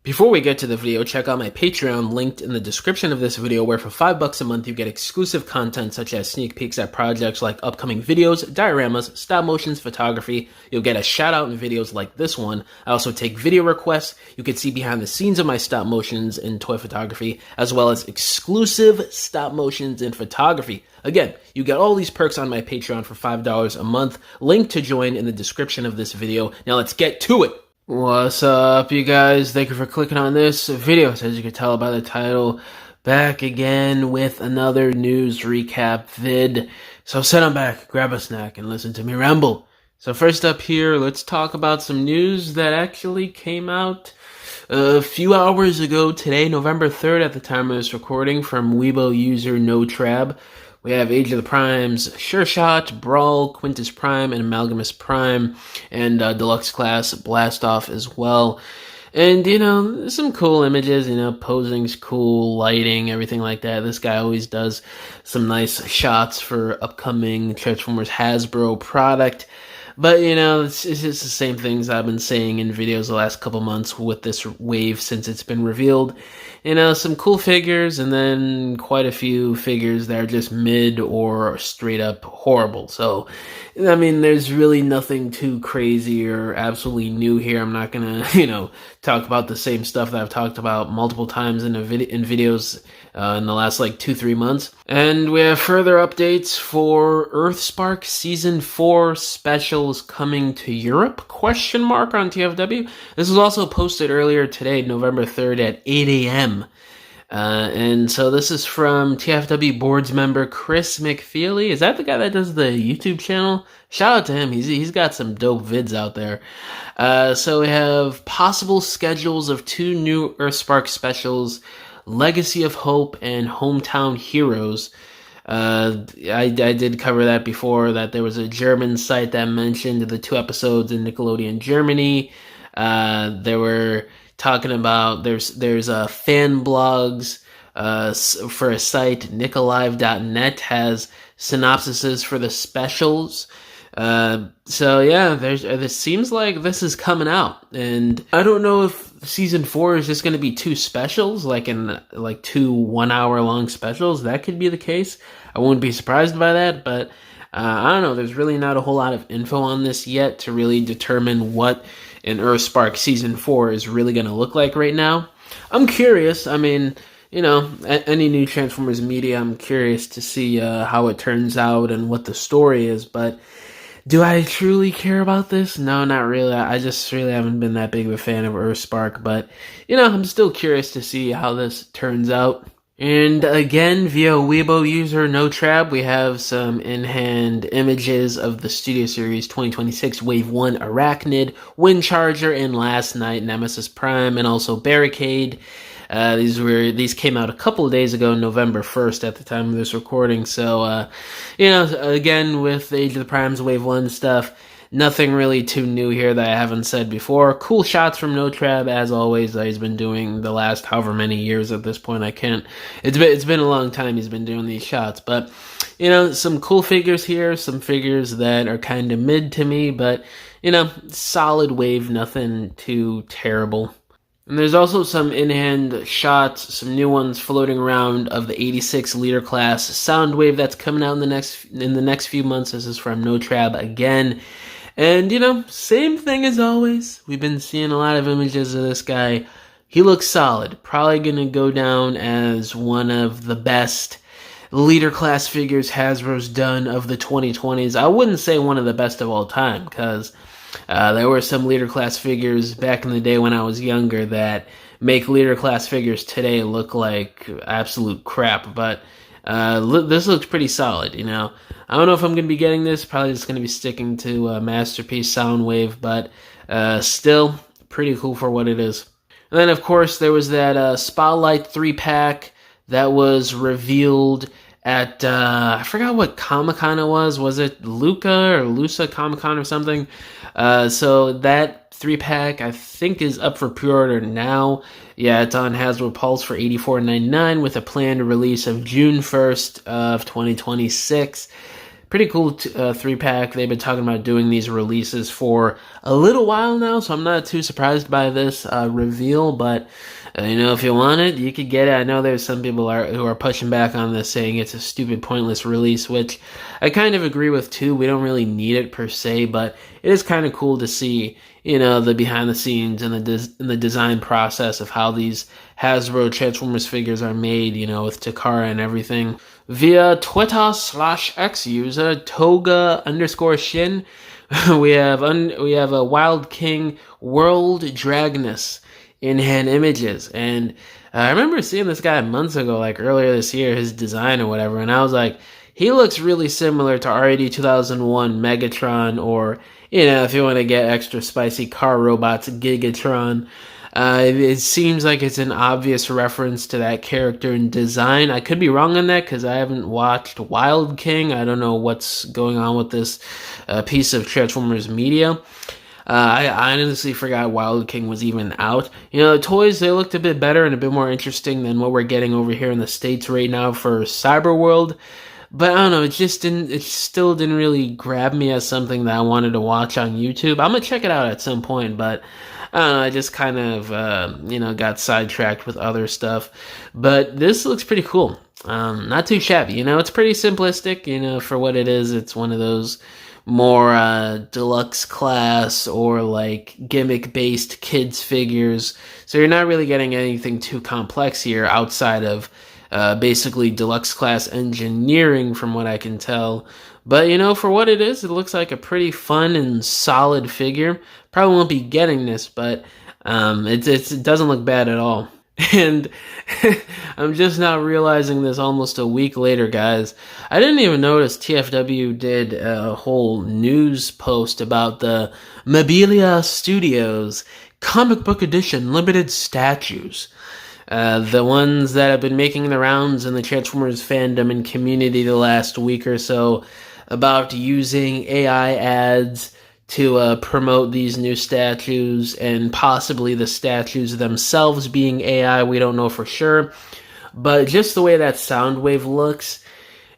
Before we get to the video, check out my Patreon linked in the description of this video, where for $5 a month you get exclusive content such as sneak peeks at projects like upcoming videos, dioramas, stop motions, photography. You'll get a shout out in videos like this one. I also take video requests. You can see behind the scenes of my stop motions in toy photography, as well as exclusive stop motions in photography. Again, you get all these perks on my Patreon for $5 a month. Link to join in the description of this video. Now let's get to it. What's up, you guys? Thank you for clicking on this video. As you can tell by the title, back again with another news recap vid. So sit on back, grab a snack, and listen to me ramble. So first up here, let's talk about some news that actually came out a few hours ago today, November 3rd at the time of this recording, from Weibo user NoTrab. We have Age of the Primes, Sure Shot, Brawl, Quintus Prime, and Amalgamus Prime, and Deluxe Class Blastoff as well. And, you know, some cool images, you know, posing's cool, lighting, everything like that. This guy always does some nice shots for upcoming Transformers Hasbro product. But, you know, it's just the same things I've been saying in videos the last couple months with this wave since it's been revealed. You know, some cool figures, and then quite a few figures that are just mid or straight up horrible. So, I mean, there's really nothing too crazy or absolutely new here. I'm not gonna, you know, talk about the same stuff that I've talked about multiple times in videos in the last, like, 2-3 months. And we have further updates for Earthspark Season 4 specials coming to Europe, on TFW. This was also posted earlier today, November 3rd at 8 a.m. And so this is from TFW boards member Chris McFeely. Is that the guy that does the YouTube channel? Shout out to him. He's got some dope vids out there. So we have possible schedules of 2 new Earthspark specials, Legacy of Hope and Hometown Heroes. I did cover that before, that there was a German site that mentioned the 2 episodes in Nickelodeon Germany. They were talking about, there's fan blogs for a site, nicolive.net has synopsises for the specials. So yeah, this seems like this is coming out, and I don't know if season 4 is just going to be 2 specials, like 2 1-hour-long specials. That could be the case. I wouldn't be surprised by that, but I don't know. There's really not a whole lot of info on this yet to really determine what an Earthspark season 4 is really going to look like right now. I'm curious. I mean, you know, any new Transformers media, I'm curious to see how it turns out and what the story is, but do I truly care about this? No, not really. I just really haven't been that big of a fan of Earthspark, but, you know, I'm still curious to see how this turns out. And again, via Weibo user NoTrab, we have some in-hand images of the Studio Series 2026 Wave 1 Arachnid, Windcharger, and last night Nemesis Prime, and also Barricade. These came out a couple of days ago, November 1st at the time of this recording. So, you know, again, with Age of the Primes Wave 1 stuff, nothing really too new here that I haven't said before. Cool shots from NoTrab, as always, that he's been doing the last however many years at this point. It's been a long time he's been doing these shots. But, you know, some cool figures here, some figures that are kind of mid to me, but, you know, solid wave, nothing too terrible. And there's also some in-hand shots, some new ones floating around of the 86 liter class Soundwave that's coming out in the next few months. This is from NoTrab again. And, you know, same thing as always. We've been seeing a lot of images of this guy. He looks solid. Probably going to go down as one of the best leader class figures Hasbro's done of the 2020s. I wouldn't say one of the best of all time, because there were some leader class figures back in the day when I was younger that make leader class figures today look like absolute crap. But this looks pretty solid, you know. I don't know if I'm going to be getting this. Probably just going to be sticking to Masterpiece Soundwave, but still pretty cool for what it is. And then, of course, there was that Spotlight 3-pack that was revealed at, I forgot what Comic-Con it was. Was it Lusa Comic-Con or something? So that 3-pack, I think, is up for pre-order now. Yeah, it's on Hasbro Pulse for $84.99 with a planned release of June 1st of 2026. pretty cool 3-pack. They've been talking about doing these releases for a little while now, so I'm not too surprised by this reveal, but if you want it, you could get it. I know there's some people who are pushing back on this, saying it's a stupid, pointless release, which I kind of agree with too. We don't really need it per se, but it is kind of cool to see, the behind the scenes and the design process of how these Hasbro Transformers figures are made, with Takara and everything. Via Twitter/X user Toga_Shin, we have a Wild King World Dragnus in hand images, and I remember seeing this guy months ago, like earlier this year, his design or whatever, and I was like, he looks really similar to Rid2001 Megatron, or if you want to get extra spicy car robots, Gigatron. It seems like it's an obvious reference to that character in design. I could be wrong on that because I haven't watched Wild King. I don't know what's going on with this piece of Transformers media. I honestly forgot Wild King was even out. The toys, they looked a bit better and a bit more interesting than what we're getting over here in the States right now for Cyberworld. But I don't know, it still didn't really grab me as something that I wanted to watch on YouTube. I'm gonna check it out at some point, but I don't know, I just kind of, got sidetracked with other stuff. But this looks pretty cool. Not too shabby, it's pretty simplistic, for what it is. It's one of those more deluxe class or like gimmick-based kids figures. So you're not really getting anything too complex here outside of basically deluxe class engineering from what I can tell. But, for what it is, it looks like a pretty fun and solid figure. Probably won't be getting this, but it doesn't look bad at all. And I'm just now realizing this almost a week later, guys. I didn't even notice TFW did a whole news post about the Mabilia Studios comic book edition limited statues. The ones that have been making the rounds in the Transformers fandom and community the last week or so about using AI ads to promote these new statues, and possibly the statues themselves being AI. We don't know for sure. But just the way that Soundwave looks,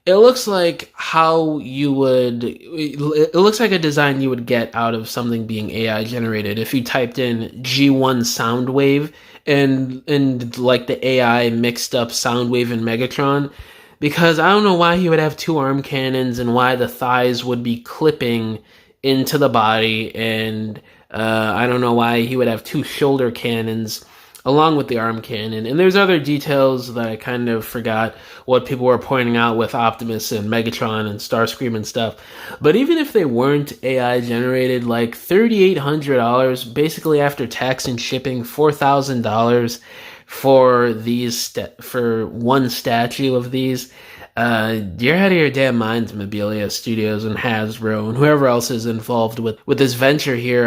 it looks like it looks like a design you would get out of something being AI generated. If you typed in G1 Soundwave and like the AI mixed up Soundwave and Megatron, because I don't know why he would have two arm cannons and why the thighs would be clipping into the body, and I don't know why he would have two shoulder cannons along with the arm cannon. And there's other details that I kind of forgot what people were pointing out with Optimus and Megatron and Starscream and stuff. But even if they weren't AI generated, like $3,800, basically after tax and shipping, $4,000 for these for one statue of these. You're out of your damn minds, Mabilia Studios and Hasbro and whoever else is involved with this venture here.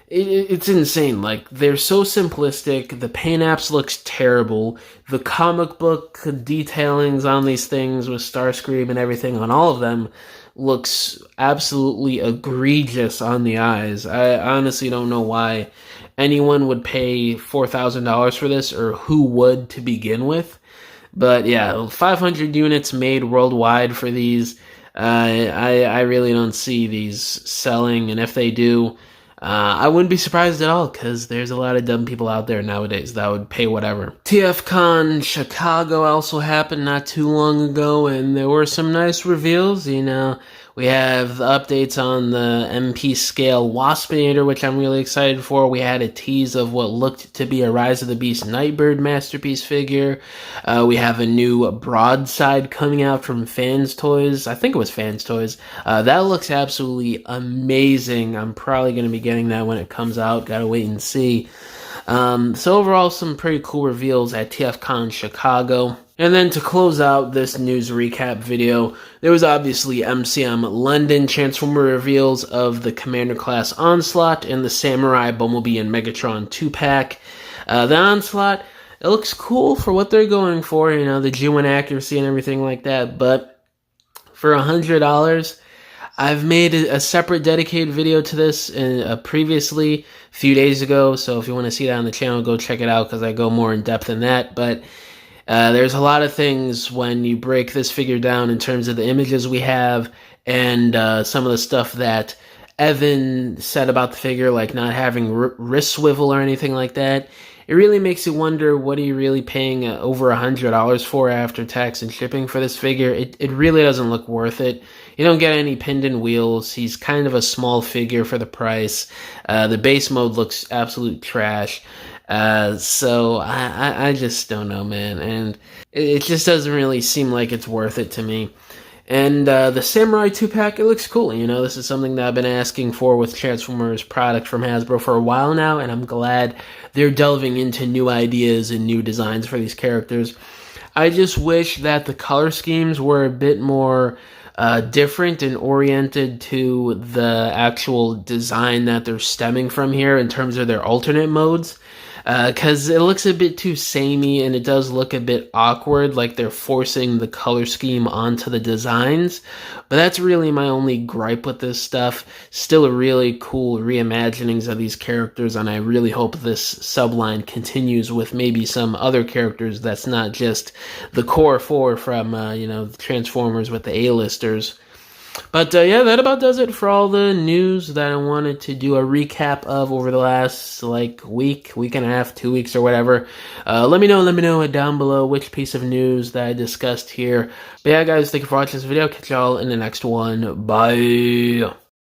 It's insane. Like, they're so simplistic. The paint apps looks terrible. The comic book detailings on these things with Starscream and everything on all of them looks absolutely egregious on the eyes. I honestly don't know why anyone would pay $4,000 for this, or who would to begin with. But yeah, 500 units made worldwide for these. I really don't see these selling, and if they do, I wouldn't be surprised at all, because there's a lot of dumb people out there nowadays that would pay whatever. TFCon Chicago also happened not too long ago, and there were some nice reveals. We have the updates on the MP scale Waspinator, which I'm really excited for. We had a tease of what looked to be a Rise of the Beast Nightbird masterpiece figure. We have a new Broadside coming out from Fans Toys. I think it was Fans Toys. That looks absolutely amazing. I'm probably going to be getting that when it comes out. Gotta wait and see. So overall, some pretty cool reveals at TFCon Chicago. And then to close out this news recap video, there was obviously MCM London Transformer reveals of the Commander Class Onslaught and the Samurai Bumblebee and Megatron 2-pack. The Onslaught, it looks cool for what they're going for, the G1 accuracy and everything like that, but for $100, I've made a separate dedicated video to this previously, a few days ago, so if you want to see that on the channel, go check it out, because I go more in depth in that. But There's a lot of things when you break this figure down in terms of the images we have and some of the stuff that Evan said about the figure, like not having wrist swivel or anything like that. It really makes you wonder, what are you really paying over $100 for after tax and shipping for this figure? It really doesn't look worth it. You don't get any pinned in wheels. He's kind of a small figure for the price. The base mode looks absolute trash. So I just don't know, man. And it just doesn't really seem like it's worth it to me. And the Samurai 2-pack, it looks cool. You know, this is something that I've been asking for with Transformers product from Hasbro for a while now, and I'm glad they're delving into new ideas and new designs for these characters. I just wish that the color schemes were a bit more different and oriented to the actual design that they're stemming from here in terms of their alternate modes. Because it looks a bit too samey, and it does look a bit awkward, like they're forcing the color scheme onto the designs. But that's really my only gripe with this stuff. Still a really cool reimaginings of these characters, and I really hope this subline continues with maybe some other characters that's not just the core four from, Transformers with the A-listers. But yeah, that about does it for all the news that I wanted to do a recap of over the last week and a half, 2 weeks or whatever. Let me know down below which piece of news that I discussed here. But yeah, guys, thank you for watching this video. Catch y'all in the next one. Bye.